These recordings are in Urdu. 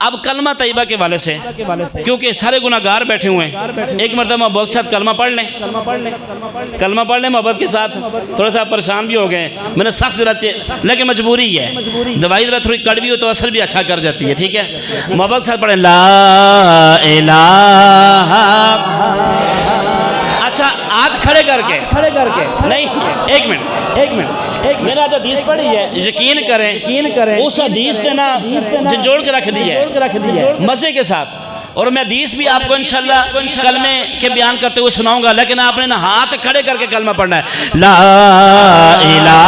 اب کلمہ طیبہ کے والے سے، کیونکہ سارے گناہگار بیٹھے ہوئے ہیں، ایک مرتبہ محبت کے ساتھ کلمہ پڑھ لیں، کلمہ پڑھ لیں محبت کے ساتھ۔ تھوڑا سا پریشان بھی ہو گئے، میں نے سخت لیکن مجبوری ہے، دوائی ذرا تھوڑی کڑوی ہو تو اثر بھی اچھا کر جاتی ہے، ٹھیک ہے؟ محبت کے ساتھ پڑھیں لا الہ۔ اچھا ہاتھ کھڑے کر کے نہیں، ایک منٹ، میں نے آج حدیث پڑھی ہے، یقین کریں اس حدیث نے نا جھنجھوڑ کے رکھ دی ہے مزے کے ساتھ، اور میں حدیث بھی آپ کو انشاءاللہ کلمے کے بیان کرتے ہوئے سناؤں گا، لیکن آپ نے نا ہاتھ کھڑے کر کے کلمہ پڑھنا ہے، لا الہ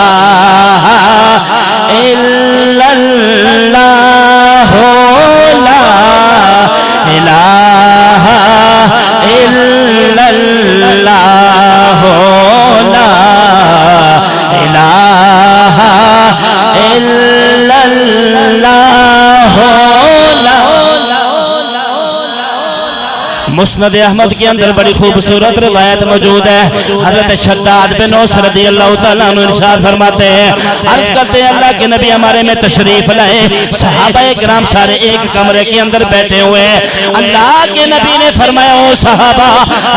الا اللہ، لا الہ الا اللہ، لا الہ الا اللہ، مسند احمد کے اندر بڑی خوبصورت روایت موجود ہے۔ حضرت شداد بن اوس رضی اللہ تعالیٰ عنہ ارشاد فرماتے ہیں، عرض کرتے ہیں اللہ کے نبی ہمارے میں تشریف لائے، صحابہ کرام سارے ایک کمرے کے اندر بیٹھے ہوئے ہیں۔ اللہ کے نبی نے فرمایا او صحابہ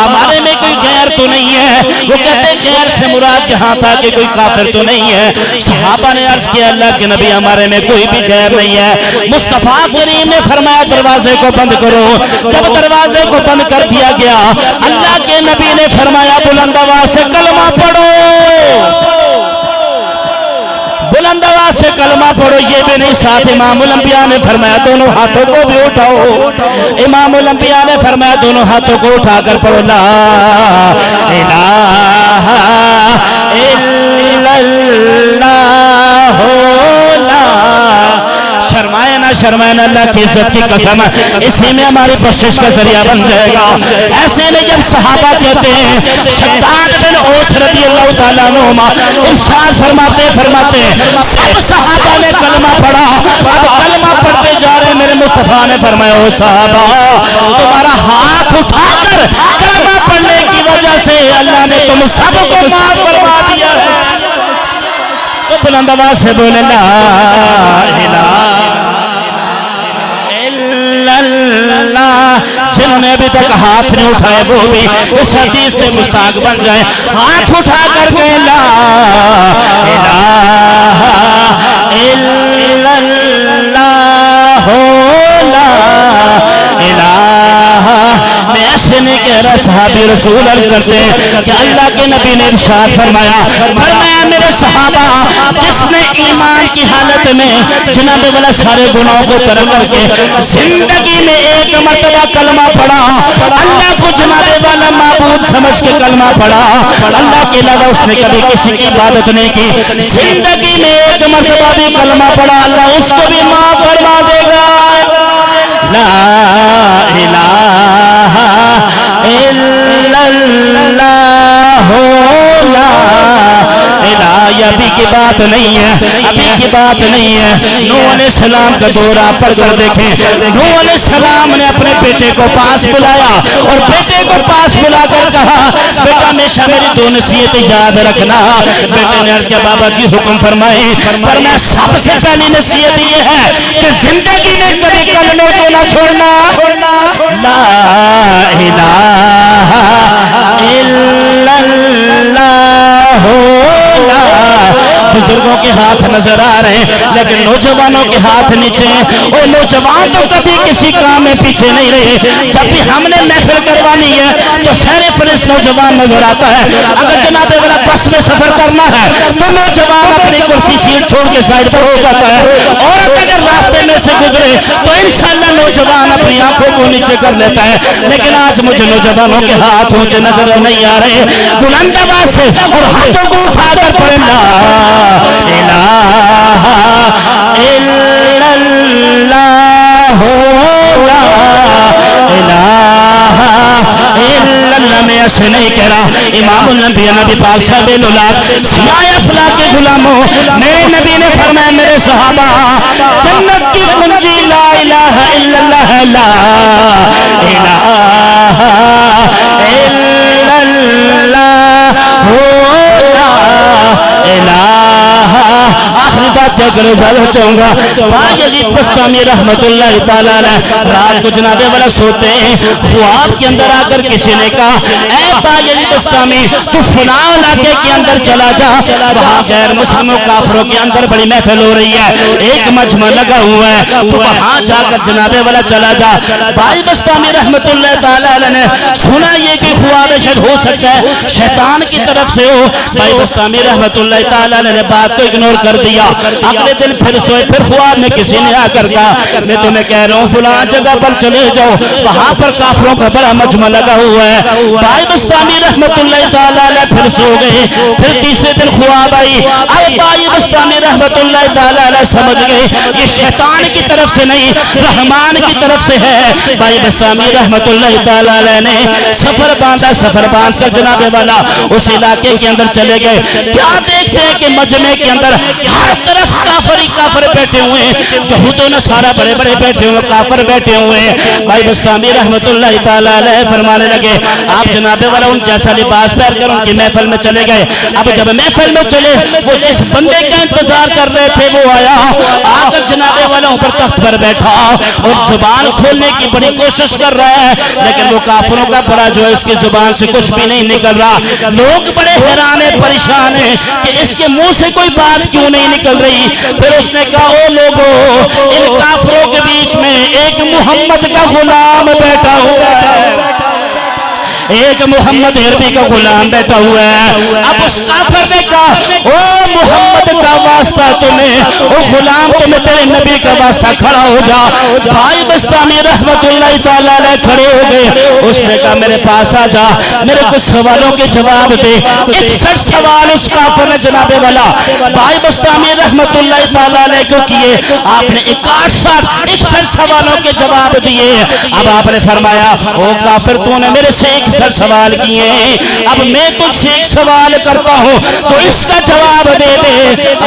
ہمارے میں کوئی غیر تو نہیں ہے؟ وہ کہتے ہیں غیر سے مراد جہاں تھا کہ کوئی کافر تو نہیں ہے۔ صحابہ نے عرض کیا اللہ کے نبی ہمارے میں کوئی بھی غیر نہیں ہے۔ مصطفیٰ کریم نے فرمایا دروازے کو بند کرو۔ جب دروازے کو بند کر دیا گیا، اللہ کے نبی نے فرمایا بلند آواز سے کلمہ پڑھو، بلند آواز سے کلمہ پڑھو۔ یہ بھی نہیں، ساتھ امام الانبیاء نے فرمایا دونوں ہاتھوں کو بھی اٹھاؤ۔ امام الانبیاء نے فرمایا دونوں ہاتھوں کو اٹھا کر پڑھو، لا الہ الا اللہ، لا شرمائے نہ شرمائے نہ، اللہ کی عزت کی قسم اسی میں ہماری بخشش کا ذریعہ بن جائے گا۔ ایسے میں جب صحابہ کہتے ہیں، شداد بن اوس رضی اللہ تعالیٰ عنہ ارشاد فرماتے سب صحابہ نے کلمہ پڑھا۔ اب کلمہ پڑھتے جا رہے، میرے مصطفیٰ نے فرمایا او صحابہ تمہارا ہاتھ اٹھا کر کلمہ پڑھنے کی وجہ سے اللہ نے تم سب کو معاف فرما دیا ہے۔ تو بلند آواز سے بولے لا الہ الا اللہ۔ جنہوں نے ابھی تک ہاتھ نہیں اٹھائے وہ بھی اس حدیث میں مستحق بن جائیں، ہاتھ اٹھا کر کے لا الہ الا اللہ، لا الہ۔ میں ایسے نہیں کہہ رہا، صحابی رسول عرض کرتے ہیں کہ اللہ کے نبی نے ارشاد فرمایا میرے صحابہ جس نے ایمان کی حالت میں جناب والا سارے گناہوں کو ترک کر کے زندگی میں ایک مرتبہ کلمہ پڑھا، اللہ کو جناب والا معبود سمجھ کے کلمہ پڑھا، اللہ کے علاوہ اس نے کبھی کسی کی عبادت نہیں کی، زندگی میں ایک مرتبہ بھی کلمہ پڑھا، اللہ اس کو بھی معاف فرما دے گا۔ لا الہ الا اللہ، لا الہ۔ یہ ابھی کی بات نہیں ہے، ابھی کی بات نہیں ہے۔ نوح علیہ السلام کا دور آپ پڑھ کر دیکھیں، نوح علیہ السلام نے اپنے بیٹے کو پاس بلایا اور بیٹے کو پاس بلا کر کہا بیٹا ہمیشہ میری دو نصیحتیں یاد رکھنا۔ بیٹے نے عرض کیا بابا جی حکم فرمائے۔ فرمایا سب سے پہلی نصیحت یہ ہے کہ زندگی میں کبھی کلمے کو نہ چھوڑنا، لا الہ الا اللہ، لا۔ بزرگوں کے ہاتھ نظر آ رہے ہیں لیکن نوجوانوں کے ہاتھ نیچے ہیں، اور نوجوان تو کبھی کسی کام میں پیچھے نہیں رہے۔ جب بھی ہم نے محفل کروانی ہے تو سیر فہرست نوجوان نظر آتا ہے۔ اگر جناب والا بس میں سفر کرنا ہے تو نوجوان اپنی کرسی سیٹ چھوڑ کے سائڈ پر ہو جاتا ہے، عورت اگر راستے میں سے گزرے تو انشاءاللہ نوجوان اپنی آنکھوں کو نیچے کر لیتا ہے۔ لیکن آج مجھے نوجوانوں کے ہاتھ اونچے نظر نہیں آ رہے، بلند آواز سے اور ہاتھوں کو اٹھا کر پڑھیں لا الہ الا اللہ، لا الہ الا اللہ۔ میں ایسے نہیں کہہ رہا، امام الانبیاء نبی پاک صاحب الولاد سیاہ افلاک کے غلاموں، میرے نبی نے فرمایا میرے صحابہ جنت کی کنجی لا الہ الا اللہ، لا الہ الا اللہ، لا الہ۔ آخری بات کیا کرے اجازت چاہوں گا. باجزید بسطامی رحمت اللہ تعالی علیہ رات کو جناب والا سوتے ہیں, خواب کے اندر آ کر کسی نے کہا اے باجزید بسطامی تو فلاں علاقے کے اندر چلا جا, وہاں غیر مسلموں کافروں کے اندر بڑی محفل ہو رہی ہے, ایک مجمع لگا ہوا ہے, تو وہاں جا کر جناب والا چلا جا. باجزید بسطامی رحمت اللہ تعالی علیہ نے سنا یہ کہ خواب شاید ہو سکتا ہے شیطان کی طرف سے ہو. باجزید بسطامی رحمت اللہ تعالی علیہ نے بات کو اگنور کر دیا. اگلے دن پھر سوئے, پھر خواب میں کسی نے آ کر کہا میں تمہیں کہہ رہا ہوں فلاں جگہ پر چلے جاؤ, وہاں پر کافروں کا بڑا مجمع لگا ہوا ہے. باجزید بسطامی رحمت اللہ تعالی علیہ پھر سو گئے. پھر تیسرے دن خواب آئی. اب باجزید بسطامی رحمت اللہ تعالی علیہ سمجھ گئے یہ شیطان کی طرف سے نہیں رحمان کی طرف سے ہے. باجزید بسطامی رحمت اللہ تعالی علیہ نے سفر باندھا, سفر باندھ کر جناب والا اس علاقے کے اندر چلے گئے. کیا دیکھتے ہیں کہ مجمع کے اندر ہر طرف کافر ہی کافر بیٹھے ہوئے ہیں, یہود و نصارہ بڑے بڑے بیٹھے ہوئے, کافر بیٹھے ہوئے ہیں. باجزید بسطامی رحمت اللہ تعالی علیہ فرمانے لگے آپ جناب والا ان جیسا لباس پہن کر ان کی محفل میں چلے گئے. اب جب محفل میں چلے وہ جس بندے کا انتظار کر رہے تھے وہ آیا, آ کر جناب والا اوپر تخت پر بیٹھا اور زبان کھولنے کی بڑی کوشش کر رہا ہے, لیکن وہ کافروں کا بڑا جو ہے اس کی زبان سے کچھ بھی نہیں نکل رہا. لوگ بڑے حیران ہیں, پریشان ہیں کہ اس کے منہ سے کوئی بات کیوں نہیں نکل رہی. پھر اس نے کہا او لوگو ان کافروں کے بیچ میں ایک محمد کا غلام بیٹھا ہوا ہے, ایک محمد عربی کا غلام بیٹھا ہوا ہے. اب اس کافر نے کہا او محمد کا واسطہ تمہیں, او غلام تمہیں تیرے نبی کا واسطہ کھڑا ہو جا. باجزید بسطامی رحمت اللہ تعالی علیہ کھڑے ہو گئے. اس نے کہا میرے پاس آ جا, میرے کچھ سوالوں کے جواب دے. 61 سوال اس کافر نے جناب والا باجزید بسطامی رحمت اللہ تعالی علیہ کو کیے. آپ نے 61 سوالوں کے جواب دیے. اب آپ نے فرمایا او کافر تو نے میرے سے 61 سوال کیے, اب میں تجھ سے ایک سوال کرتا ہوں تو اس کا جواب دے دے.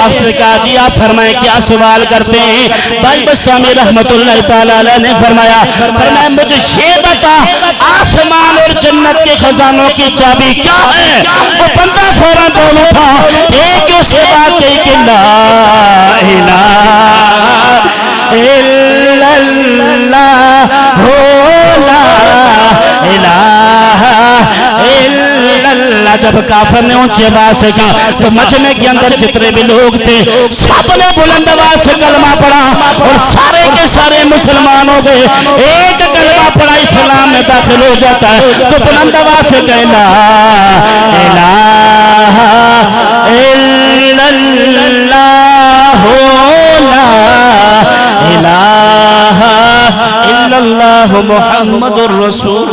آپ نے کہا جی آپ فرمائیں کیا سوال کرتے ہیں. باجزید بسطامی رحمت اللہ تعالی علیہ نے فرمایا مجھے یہ بتا آسمان اور جنت کے خزانوں کی چابی کیا ہے. وہ بندہ فوراً بول اٹھا ایک اس کے بعد کہ لا الہ الا اللہ لا الہ الا اللہ. جب کافر نے اونچی آواز سے کہا تو مجمع کے اندر جتنے بھی لوگ تھے سب نے بلند آواز سے کلمہ پڑھا اور سارے کے سارے مسلمان ہو گئے. ایک کلمہ پڑھا اسلام میں داخل ہو جاتا ہے تو بلند آواز سے کہے لا الہ الا اللہ لا الہ الا اللہ محمد الرسول.